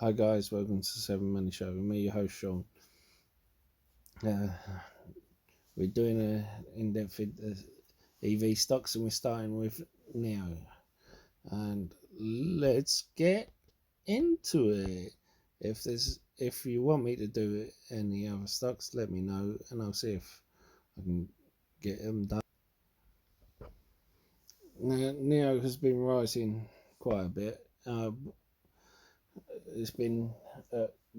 Hi guys, welcome to the 7 Money Show with me, your host Sean. We're doing an in-depth EV stocks and we're starting with Neo. And let's get into it. If you want me to do any other stocks, let me know and I'll see if I can get them done. Now, Neo has been rising quite a bit. It's been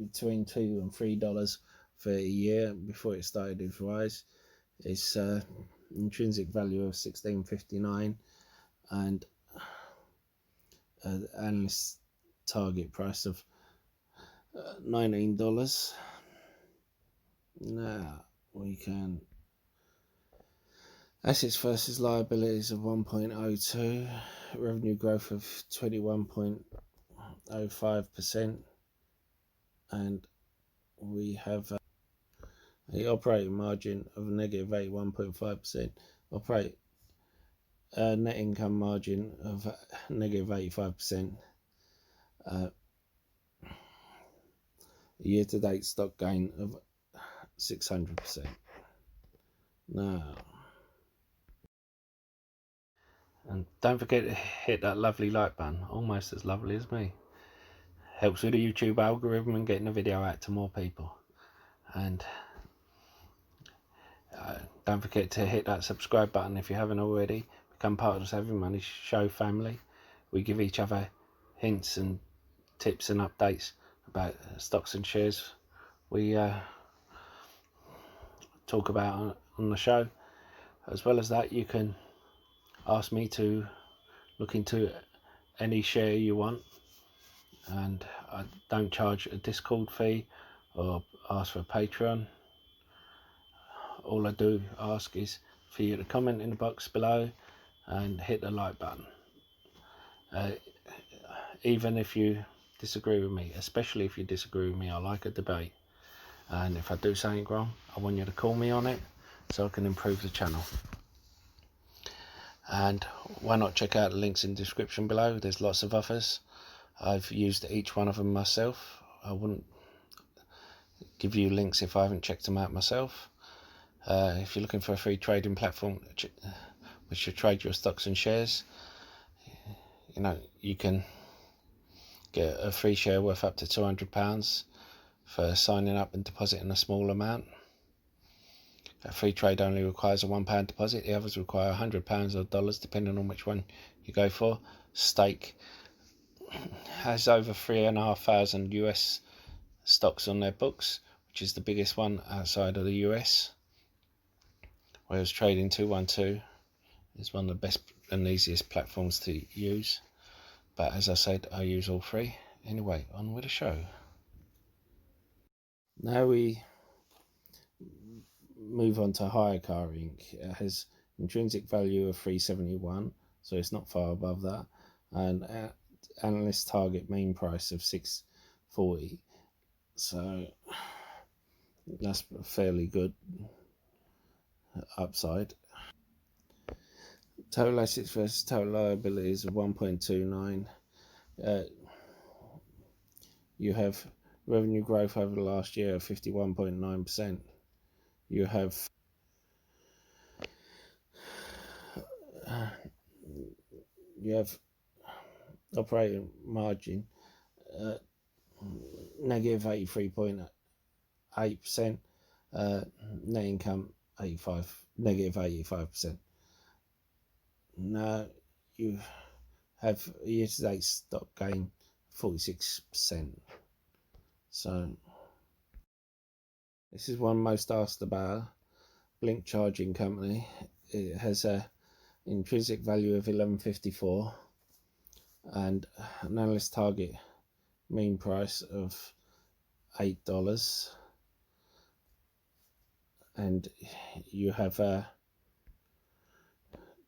between $2 and $3 for a year before it started its rise. Its intrinsic value of $16.59 and analyst target price of $19. Now we can assets versus liabilities of 1.02, revenue growth of 21.05%, and we have the operating margin of negative 81.5%, net income margin of negative 85%, year-to-date stock gain of 600%. Now, and don't forget to hit that lovely like button, almost as lovely as me. Helps with the YouTube algorithm and getting the video out to more people. And don't forget to hit that subscribe button if you haven't already. Become part of the 7 Money Show family. We give each other hints and tips and updates about stocks and shares we talk about on the show. As well as that, you can ask me to look into any share you want, and I don't charge a Discord fee or ask for a Patreon. All I do ask is for you to comment in the box below and hit the like button. Even if you disagree with me, especially if you disagree with me, I like a debate. And if I do something wrong, I want you to call me on it so I can improve the channel. And why not check out the links in the description below? There's lots of offers. I've used each one of them myself. I wouldn't give you links if I haven't checked them out myself. If you're looking for a free trading platform which should trade your stocks and shares, you know, you can get a free share worth up to £200 for signing up and depositing a small amount. A free trade only requires a £1 deposit. The others require £100 or dollars, depending on which one you go for. Stake has over 3,500 US stocks on their books, which is the biggest one outside of the US. Whereas Trading 212 is one of the best and easiest platforms to use. But as I said, I use all three. Anyway, on with the show. Now we move on to Kcac Inc. It has intrinsic value of 371, so it's not far above that, and analyst target mean price of 640, so that's fairly good upside. Total assets versus total liabilities of 1.29. You have revenue growth over the last year of 51.9%. You have operating margin negative 83.8%, net income negative 85%. Now you have year-to-date stock gain 46%. So this is one most asked about. Blink Charging Company. It has a intrinsic value of 11.54 and an analyst target mean price of $8, and you have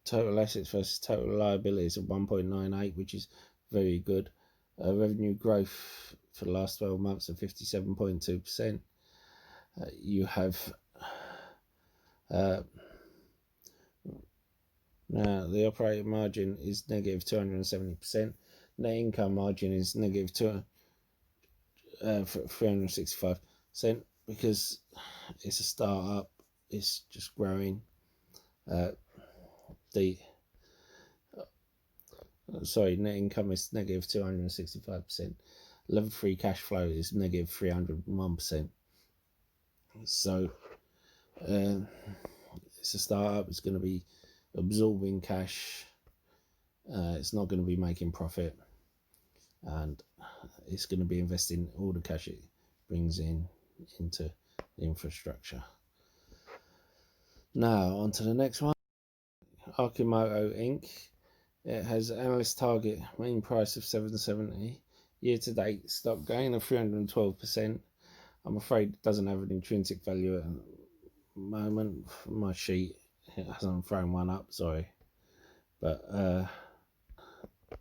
total assets versus total liabilities of 1.98, which is very good. Revenue growth for the last 12 months of 57.2%. You have now the operating margin is negative 270%. Net income margin is negative for 365%, because it's a startup, it's just growing. Net income is negative 265%. Level 3 cash flow is negative 301%. So it's a startup, it's going to be absorbing cash, it's not going to be making profit, and it's going to be investing all the cash it brings in into the infrastructure. Now on to the next one. Akimoto Inc. It has analyst target main price of 770. Year to date stock gain of 312%. I'm afraid it doesn't have an intrinsic value at the moment. My sheet, it hasn't thrown one up, sorry, but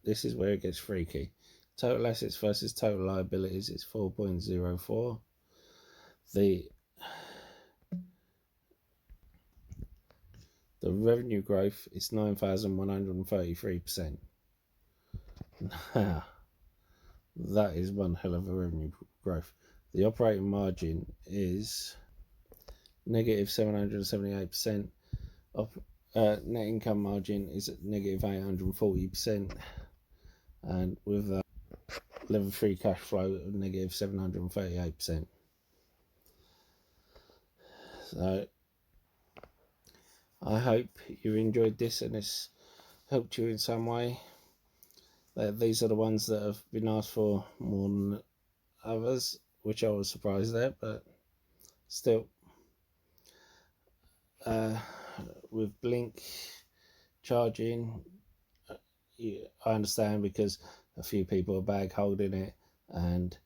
this is where it gets freaky. Total assets versus total liabilities is 4.04. The revenue growth is 9,133%. Now, that is one hell of a revenue growth. The operating margin is negative 778%. Net income margin is at negative 840%. And with that, level 3 cash flow of negative 738%. So I hope you enjoyed this and it's helped you in some way. These are the ones that have been asked for more than others, which I was surprised at, but still. With Blink charging, I understand, because a few people are bag holding it and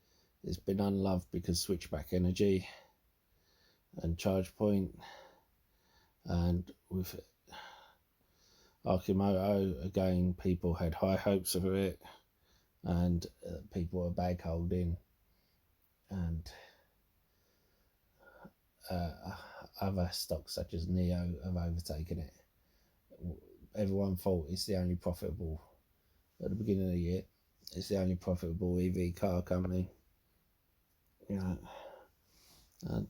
it's been unloved because Switchback Energy and ChargePoint, and with Akimoto again, people had high hopes of it, and people are bag holding, and other stocks such as Neo have overtaken it. Everyone thought it's the only profitable at the beginning of the year. It's the only profitable EV car company, you know, and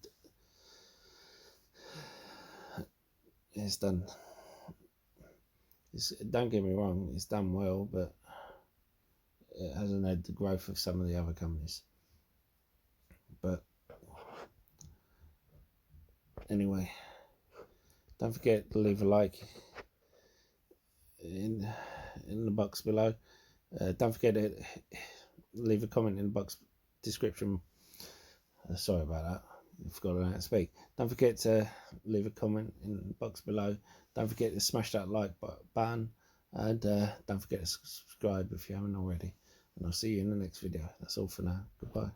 it's done. Don't get me wrong, it's done well, but it hasn't had the growth of some of the other companies. But anyway, don't forget to leave a like in the box below. Don't forget to leave a comment in the box description. Sorry about that, I forgot how to speak. Don't forget to leave a comment in the box below. Don't forget to smash that like button, and don't forget to subscribe if you haven't already. And I'll see you in the next video. That's all for now. Goodbye.